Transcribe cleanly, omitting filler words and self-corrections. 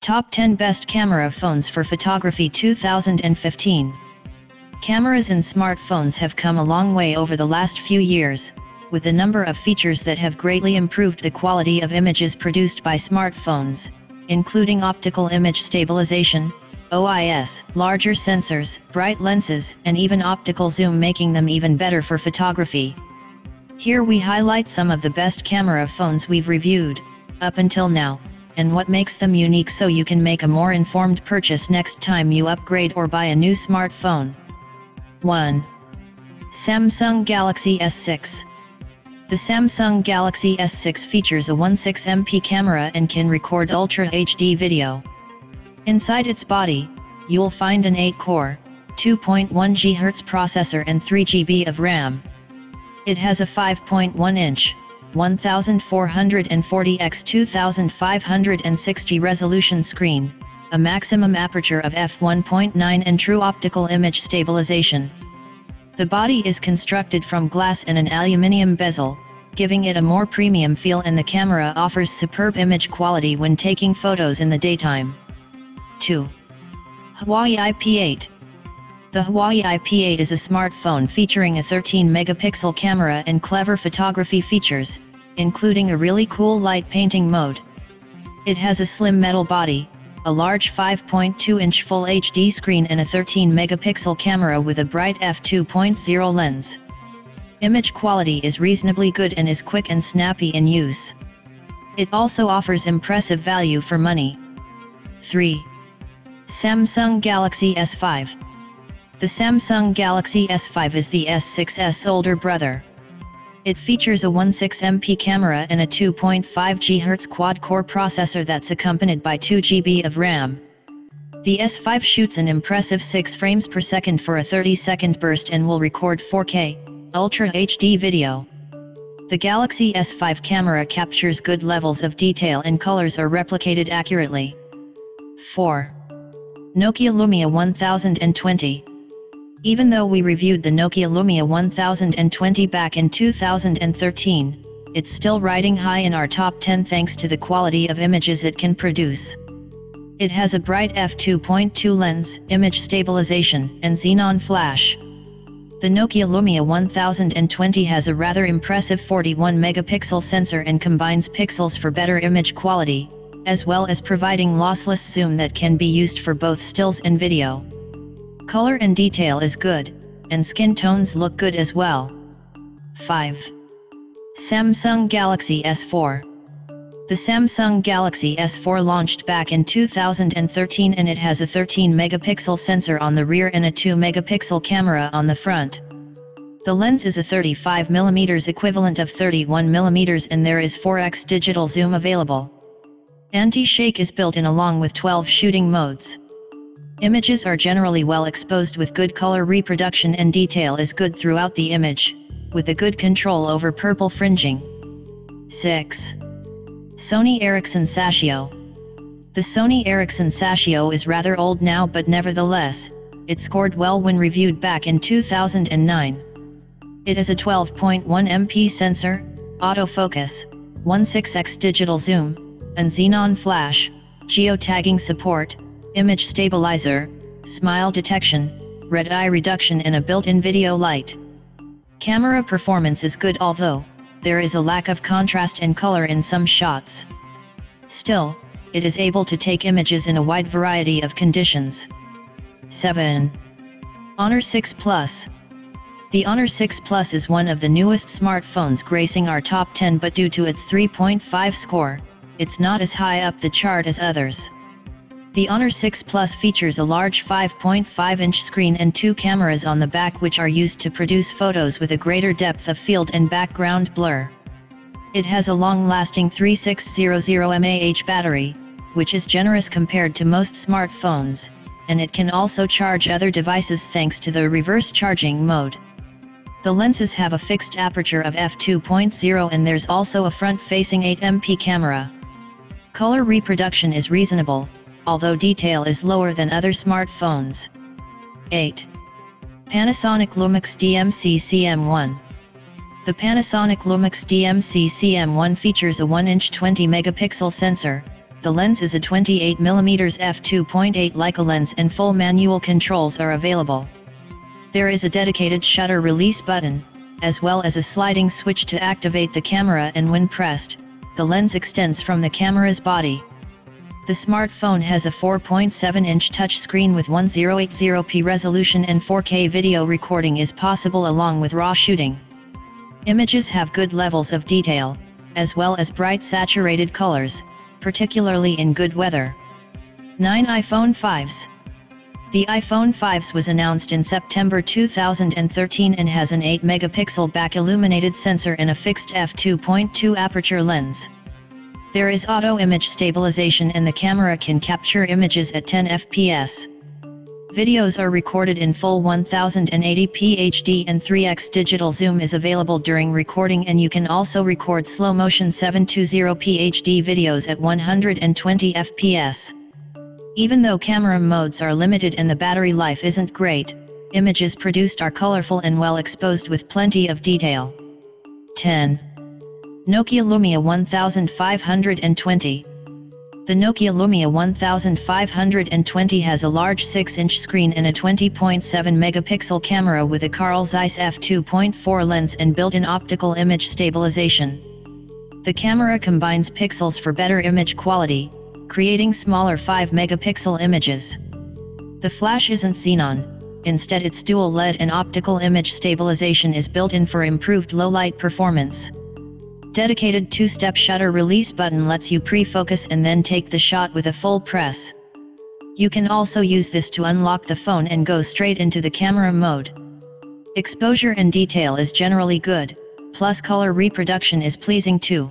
Top 10 Best Camera Phones for Photography 2015. Cameras in smartphones have come a long way over the last few years, with a number of features that have greatly improved the quality of images produced by smartphones, including optical image stabilization, OIS, larger sensors, bright lenses, and even optical zoom, making them even better for photography. Here we highlight some of the best camera phones we've reviewed up until now, and what makes them unique so you can make a more informed purchase next time you upgrade or buy a new smartphone. 1. Samsung Galaxy S6. The Samsung Galaxy S6 features a 16MP camera and can record Ultra HD video. Inside its body, you'll find an 8-core, 2.1 GHz processor and 3 GB of RAM. It has a 5.1-inch, 1440 x 2560 resolution screen, a maximum aperture of f1.9 and true optical image stabilization. The body is constructed from glass and an aluminium bezel, giving it a more premium feel, and the camera offers superb image quality when taking photos in the daytime. 2. Huawei IP8. The Huawei IP8 is a smartphone featuring a 13-megapixel camera and clever photography features, including a really cool light painting mode. It has a slim metal body, a large 5.2-inch Full HD screen and a 13-megapixel camera with a bright f2.0 lens. Image quality is reasonably good and is quick and snappy in use. It also offers impressive value for money. 3. Samsung Galaxy S5. The Samsung Galaxy S5 is the S6's older brother. It features a 16MP camera and a 2.5 GHz quad-core processor that's accompanied by 2 GB of RAM. The S5 shoots an impressive 6 frames per second for a 30-second burst and will record 4K, Ultra HD video. The Galaxy S5 camera captures good levels of detail and colors are replicated accurately. 4. Nokia Lumia 1020. Even though we reviewed the Nokia Lumia 1020 back in 2013, it's still riding high in our top 10 thanks to the quality of images it can produce. It has a bright f2.2 lens, image stabilization, and xenon flash. The Nokia Lumia 1020 has a rather impressive 41-megapixel sensor and combines pixels for better image quality, as well as providing lossless zoom that can be used for both stills and video. Color and detail is good, and skin tones look good as well. 5. Samsung Galaxy S4. The Samsung Galaxy S4 launched back in 2013 and it has a 13-megapixel sensor on the rear and a 2-megapixel camera on the front. The lens is a 35mm equivalent of 31mm and there is 4x digital zoom available. Anti-shake is built in along with 12 shooting modes. Images are generally well exposed with good color reproduction and detail is good throughout the image, with a good control over purple fringing. 6. Sony Ericsson Sashio. The Sony Ericsson Sashio is rather old now, but nevertheless, it scored well when reviewed back in 2009. It has a 12.1MP sensor, autofocus, 16x digital zoom, and xenon flash, geotagging support, image stabilizer, smile detection, red eye reduction and a built-in video light. Camera performance is good, although there is a lack of contrast and color in some shots. Still, it is able to take images in a wide variety of conditions. 7. Honor 6 Plus. The Honor 6 Plus is one of the newest smartphones gracing our top 10, but due to its 3.5 score, it's not as high up the chart as others. The Honor 6 Plus features a large 5.5-inch screen and 2 cameras on the back which are used to produce photos with a greater depth of field and background blur. It has a long-lasting 3600 mAh battery, which is generous compared to most smartphones, and it can also charge other devices thanks to the reverse charging mode. The lenses have a fixed aperture of f2.0 and there's also a front-facing 8MP camera. Color reproduction is reasonable, although detail is lower than other smartphones. 8. Panasonic Lumix DMC CM1. The Panasonic Lumix DMC CM1 features a 1-inch 20-megapixel sensor, The lens is a 28mm f2.8 Leica lens and full manual controls are available. There is a dedicated shutter release button, as well as a sliding switch to activate the camera, and when pressed, the lens extends from the camera's body. The smartphone has a 4.7-inch touchscreen with 1080p resolution and 4K video recording is possible along with RAW shooting. Images have good levels of detail, as well as bright saturated colors, particularly in good weather. 9 iPhone 5s. The iPhone 5s was announced in September 2013 and has an 8-megapixel back-illuminated sensor and a fixed f2.2 aperture lens. There is auto image stabilization and the camera can capture images at 10 fps. Videos are recorded in full 1080p HD and 3x digital zoom is available during recording, and you can also record slow-motion 720p HD videos at 120 fps. Even though camera modes are limited and the battery life isn't great, images produced are colorful and well exposed with plenty of detail. 10. Nokia Lumia 1520. The Nokia Lumia 1520 has a large 6-inch screen and a 20.7-megapixel camera with a Carl Zeiss f2.4 lens and built-in optical image stabilization. The camera combines pixels for better image quality, creating smaller 5-megapixel images. The flash isn't xenon, instead its dual LED and optical image stabilization is built in for improved low-light performance. Dedicated 2-step shutter release button lets you pre-focus and then take the shot with a full press. You can also use this to unlock the phone and go straight into the camera mode. Exposure and detail is generally good, plus color reproduction is pleasing too.